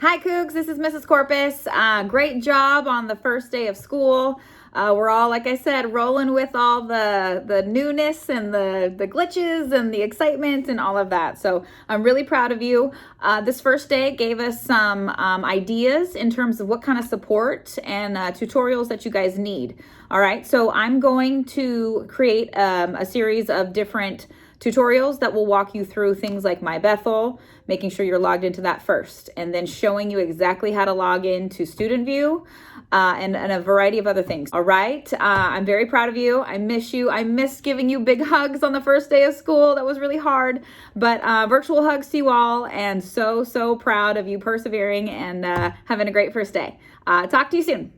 Hi Cougs, this is Mrs. Corpus. Great job on the first day of school. We're all, like I said, rolling with all the newness and the glitches and the excitement and all of that. So I'm really proud of you. This first day gave us some ideas in terms of what kind of support and tutorials that you guys need. All right, so I'm going to create a series of different tutorials that will walk you through things like MyBethel, making sure you're logged into that first, and then showing you exactly how to log into StudentVue and a variety of other things. All right, I'm very proud of you. I miss you. I miss giving you big hugs on the first day of school. That was really hard, but virtual hugs to you all, and so proud of you persevering and having a great first day. Talk to you soon.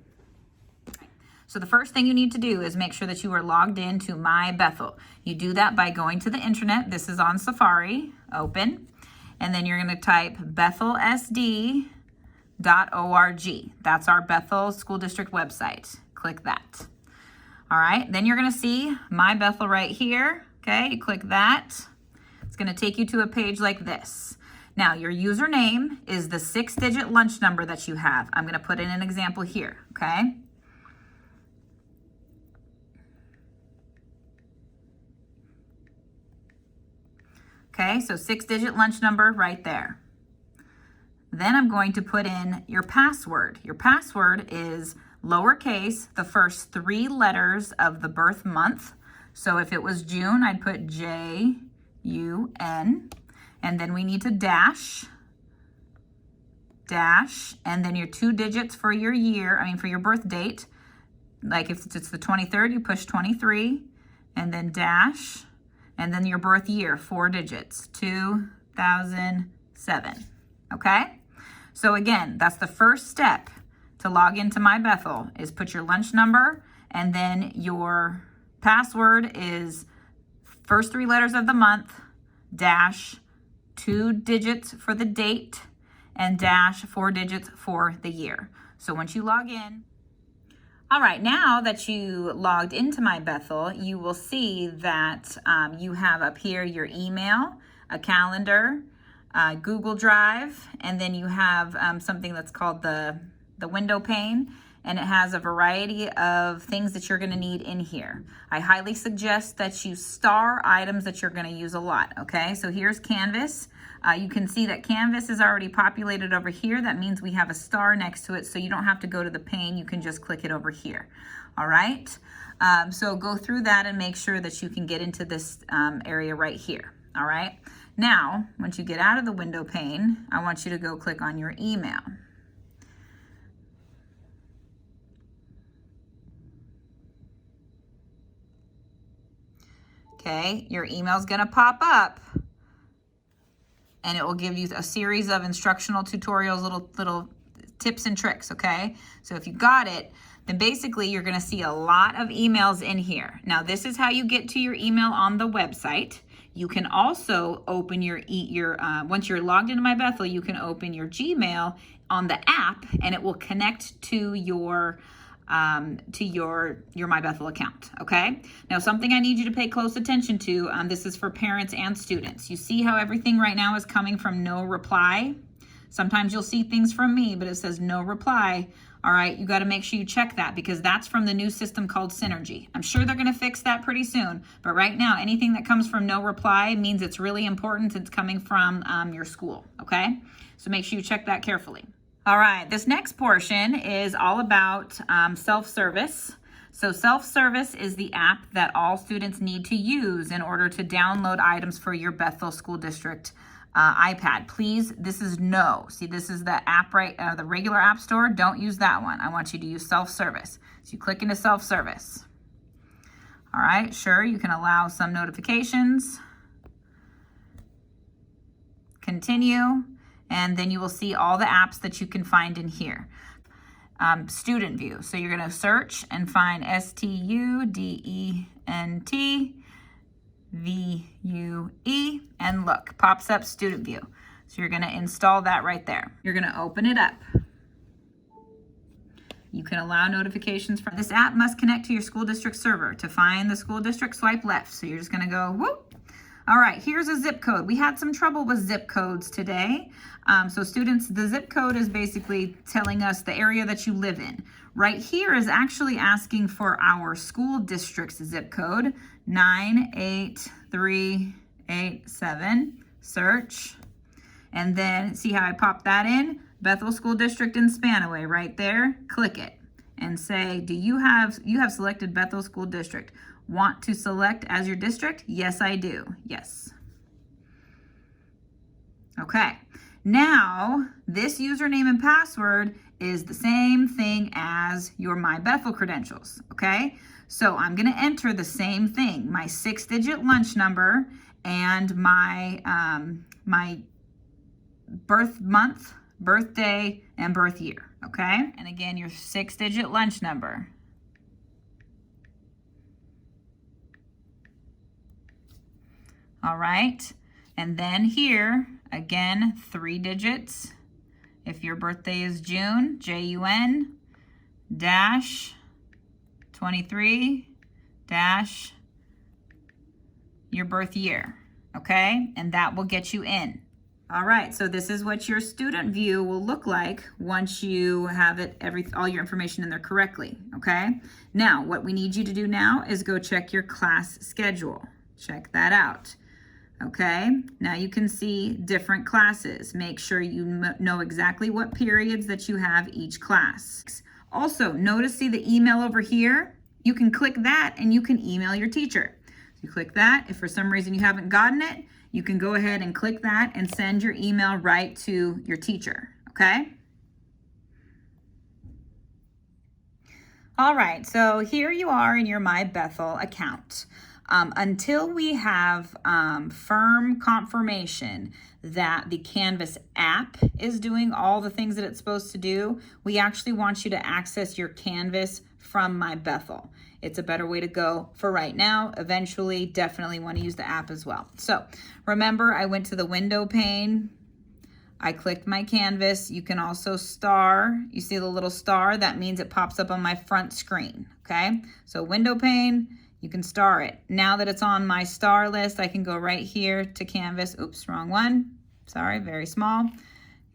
So the first thing you need to do is make sure that you are logged into MyBethel. You do that by going to the internet. This is on Safari, open, and then you're going to type bethelsd.org. That's our Bethel School District website. Click that. All right, then you're going to see MyBethel right here. Okay, you click that. It's going to take you to a page like this. Now, your username is the 6-digit lunch number that you have. I'm going to put in an example here, okay? Okay, so 6-digit lunch number right there. Then I'm going to put in your password. Your password is lowercase, the first 3 letters of the birth month. So if it was June, I'd put J-U-N. And then we need to dash, and then your 2 digits for your year, for your birth date. Like if it's the 23rd, you push 23, and then dash, and then your birth year, 4 digits, 2007, okay? So again, that's the first step to log into MyBethel, is put your lunch number, and then your password is first 3 letters of the month, dash, 2 digits for the date, and dash, 4 digits for the year. So once you log in, all right, now that you logged into MyBethel, you will see that you have up here your email, a calendar, Google Drive, and then you have something that's called the window pane, and it has a variety of things that you're going to need in here. I highly suggest that you star items that you're going to use a lot, okay? So here's Canvas. You can see that Canvas is already populated over here. That means we have a star next to it, so you don't have to go to the pane. You can just click it over here, all right? So go through that and make sure that you can get into this area right here, all right? Now, once you get out of the window pane, I want you to go click on your email. Okay, your email is going to pop up, and it will give you a series of instructional tutorials, little tips and tricks, okay? So if you got it, then basically you're going to see a lot of emails in here. Now, this is how you get to your email on the website. You can also open once you're logged into MyBethel, you can open your Gmail on the app, and it will connect to your MyBethel account, okay? Now, something I need you to pay close attention to, this is for parents and students. You see how everything right now is coming from no reply? Sometimes you'll see things from me, but it says no reply. All right, you got to make sure you check that, because that's from the new system called Synergy. I'm sure they're going to fix that pretty soon, but right now, anything that comes from no reply means it's really important. It's coming from your school, okay? So make sure you check that carefully. All right, this next portion is all about self-service. So self-service is the app that all students need to use in order to download items for your Bethel School District iPad. Please, this is no. See, this is the app, the regular app store. Don't use that one. I want you to use self-service. So you click into self-service. All right, sure, you can allow some notifications. Continue. And then you will see all the apps that you can find in here. StudentVue. So you're going to search and find StudentVue, and look, pops up StudentVue. So you're going to install that right there. You're going to open it up. You can allow notifications from this app. Must connect to your school district server. To find the school district, swipe left. So you're just going to go whoop. All right, here's a zip code. We had some trouble with zip codes today. So students, the zip code is basically telling us the area that you live in. Right here is actually asking for our school district's zip code, 98387, search. And then see how I popped that in? Bethel School District in Spanaway, right there. Click it and say, you have selected Bethel School District. Want to select as your district? Yes, I do. Yes. Okay. Now, this username and password is the same thing as your MyBethel credentials, okay? So I'm going to enter the same thing, my 6-digit lunch number and my my birth month, birthday, and birth year, okay? And again, your 6-digit lunch number. All right, and then here, again, 3 digits. If your birthday is June, Jun dash 23 dash your birth year, okay? And that will get you in. All right, so this is what your StudentVue will look like once you have it, all your information in there correctly, okay? Now, what we need you to do now is go check your class schedule. Check that out. Okay, now you can see different classes. Make sure you know exactly what periods that you have each class. Also, see the email over here? You can click that and you can email your teacher. So you click that. If for some reason you haven't gotten it, you can go ahead and click that and send your email right to your teacher, okay? All right, so here you are in your MyBethel account. Until we have firm confirmation that the Canvas app is doing all the things that it's supposed to do, we actually want you to access your Canvas from MyBethel. It's a better way to go for right now. Eventually, definitely want to use the app as well. So remember, I went to the window pane. I clicked my Canvas. You can also star. You see the little star? That means it pops up on my front screen, okay? So window pane. You can star it. Now that it's on my star list, I can go right here to Canvas. Oops, wrong one. Sorry, very small.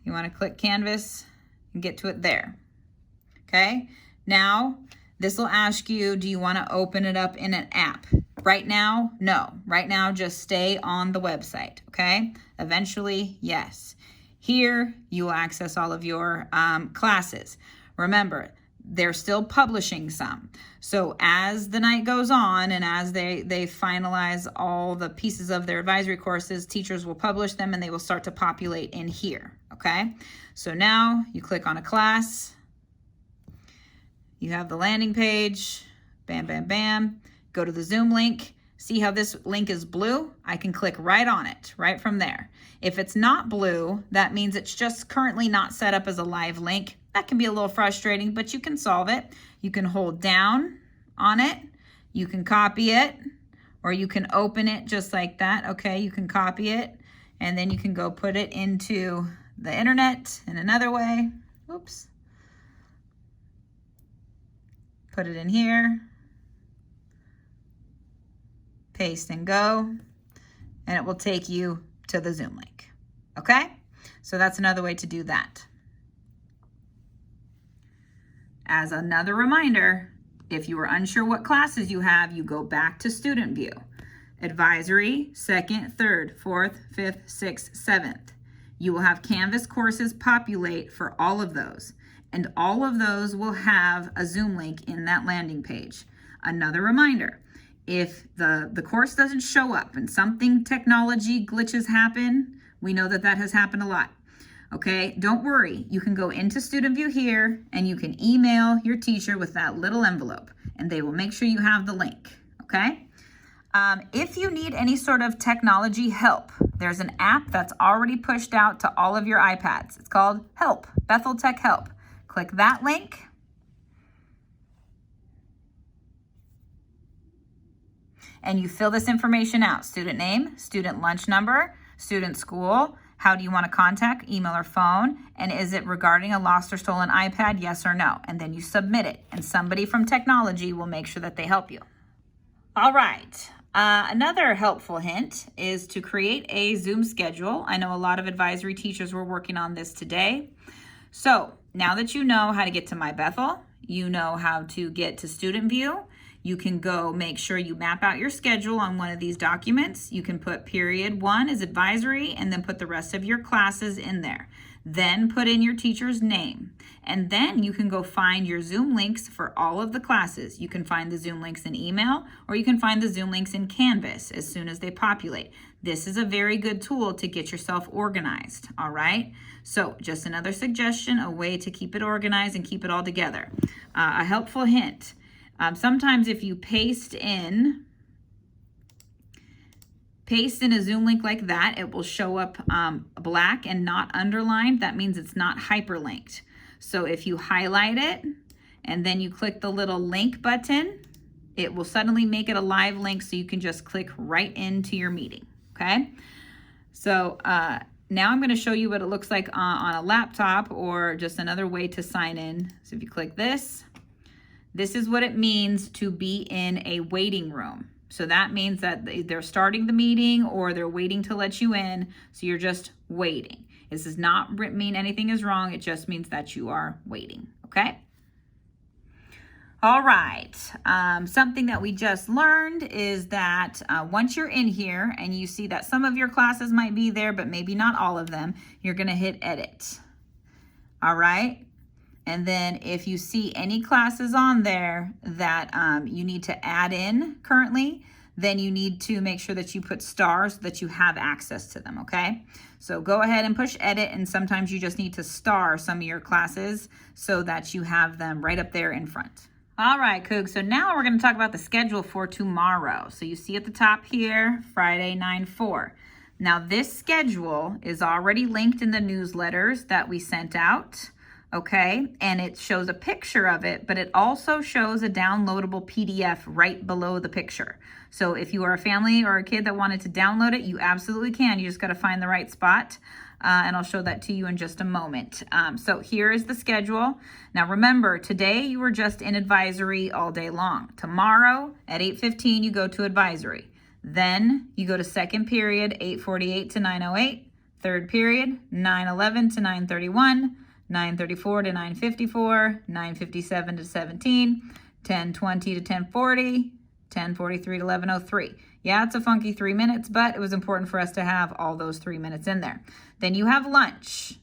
You want to click Canvas and get to it there. Okay, now this will ask you, do you want to open it up in an app? Right now, no. Right now, just stay on the website, okay? Eventually, yes. Here, you will access all of your classes. Remember, they're still publishing some. So as the night goes on and as they finalize all the pieces of their advisory courses, teachers will publish them and they will start to populate in here, okay? So now you click on a class. You have the landing page, bam, bam, bam. Go to the Zoom link. See how this link is blue? I can click right on it, right from there. If it's not blue, that means it's just currently not set up as a live link. That can be a little frustrating, but you can solve it. You can hold down on it. You can copy it, or you can open it just like that. Okay, you can copy it, and then you can go put it into the internet in another way. Oops. Put it in here. Paste and go, and it will take you to the Zoom link. Okay, so that's another way to do that. As another reminder, if you are unsure what classes you have, you go back to StudentVue. Advisory, 2nd, 3rd, 4th, 5th, 6th, 7th. You will have Canvas courses populate for all of those, and all of those will have a Zoom link in that landing page. Another reminder, if the course doesn't show up and something technology glitches happen, we know that has happened a lot. Okay, don't worry. You can go into StudentVue here and you can email your teacher with that little envelope and they will make sure you have the link, okay? If you need any sort of technology help, there's an app that's already pushed out to all of your iPads. It's called Help, Bethel Tech Help. Click that link. And you fill this information out. Student name, student lunch number, student school, how do you want to contact, email or phone, and is it regarding a lost or stolen iPad, yes or no? And then you submit it, and somebody from technology will make sure that they help you. All right, Another helpful hint is to create a Zoom schedule. I know a lot of advisory teachers were working on this today. So now that you know how to get to MyBethel, you know how to get to StudentVue, you can go make sure you map out your schedule on one of these documents. You can put period 1 as advisory and then put the rest of your classes in there. Then put in your teacher's name. And then you can go find your Zoom links for all of the classes. You can find the Zoom links in email, or you can find the Zoom links in Canvas as soon as they populate. This is a very good tool to get yourself organized, all right? So just another suggestion, a way to keep it organized and keep it all together. A helpful hint, sometimes if you paste in a Zoom link like that, it will show up black and not underlined. That means it's not hyperlinked. So if you highlight it and then you click the little link button, it will suddenly make it a live link so you can just click right into your meeting, okay? So now I'm going to show you what it looks like on a laptop or just another way to sign in. So if you click this, this is what it means to be in a waiting room. So that means that they're starting the meeting or they're waiting to let you in. So you're just waiting. This does not mean anything is wrong. It just means that you are waiting, okay? All right, something that we just learned is that once you're in here and you see that some of your classes might be there, but maybe not all of them, you're gonna hit edit, all right? And then if you see any classes on there that you need to add in currently, then you need to make sure that you put stars so that you have access to them, okay? So go ahead and push edit, and sometimes you just need to star some of your classes so that you have them right up there in front. All right, Cougs, so now we're gonna talk about the schedule for tomorrow. So you see at the top here, Friday 9/4. Now this schedule is already linked in the newsletters that we sent out. Okay, and it shows a picture of it, but it also shows a downloadable PDF right below the picture. So if you are a family or a kid that wanted to download it, you absolutely can. You just got to find the right spot, and I'll show that to you in just a moment. So here is the schedule. Now remember, today you were just in advisory all day long. Tomorrow at 8:15 you go to advisory. Then you go to second period, 8:48 to 9:08. Third period, 9:11 to 9:31. 9:34 to 9:54, 9:57 to 17, 10:20 to 10:40, 10:43 to 11:03. Yeah, it's a funky 3 minutes, but it was important for us to have all those 3 minutes in there. Then you have lunch.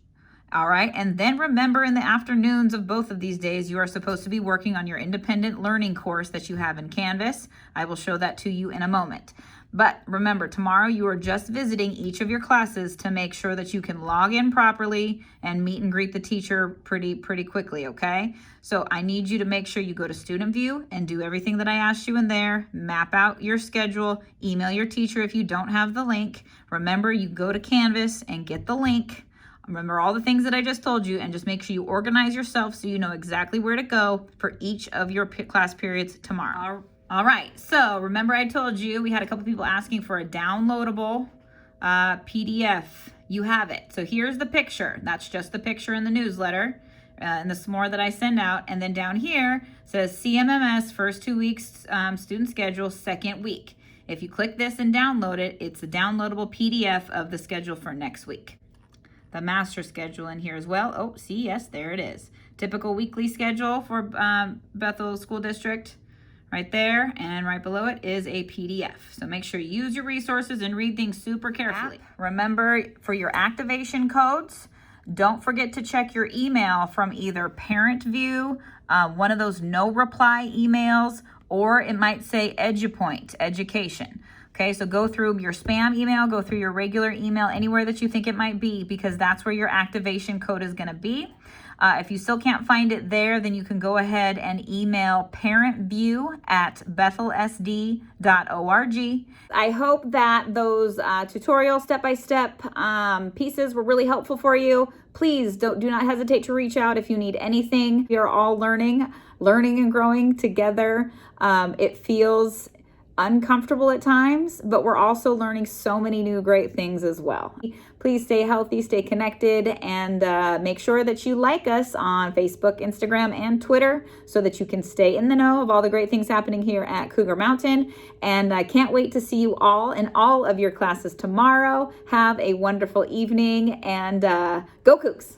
All right, and then remember in the afternoons of both of these days, you are supposed to be working on your independent learning course that you have in Canvas. I will show that to you in a moment. But remember, tomorrow you are just visiting each of your classes to make sure that you can log in properly and meet and greet the teacher pretty quickly, okay? So I need you to make sure you go to StudentVue and do everything that I asked you in there. Map out your schedule, email your teacher if you don't have the link. Remember, you go to Canvas and get the link. Remember all the things that I just told you, and just make sure you organize yourself so you know exactly where to go for each of your class periods tomorrow. All right, so remember I told you we had a couple people asking for a downloadable PDF. You have it. So here's the picture. That's just the picture in the newsletter and the SMORE that I send out. And then down here says CMMS first 2 weeks student schedule, second week. If you click this and download it, it's a downloadable PDF of the schedule for next week. The master schedule in here as well. Oh, see, yes, there it is. Typical weekly schedule for Bethel School District. Right there, and right below it is a PDF. So make sure you use your resources and read things super carefully. Remember, for your activation codes, don't forget to check your email from either StudentVue, one of those no reply emails, or it might say EduPoint, education. Okay, so go through your spam email, go through your regular email, anywhere that you think it might be, because that's where your activation code is gonna be. If you still can't find it there, then you can go ahead and email parentvue@bethelsd.org. I hope that those tutorial step-by-step pieces were really helpful for you. Please do not hesitate to reach out if you need anything. We are all learning and growing together. It feels uncomfortable at times, but we're also learning so many new great things as well. Please stay healthy, stay connected, and make sure that you like us on Facebook, Instagram, and Twitter so that you can stay in the know of all the great things happening here at Cougar Mountain. And I can't wait to see you all in all of your classes tomorrow. Have a wonderful evening, and go Cougs!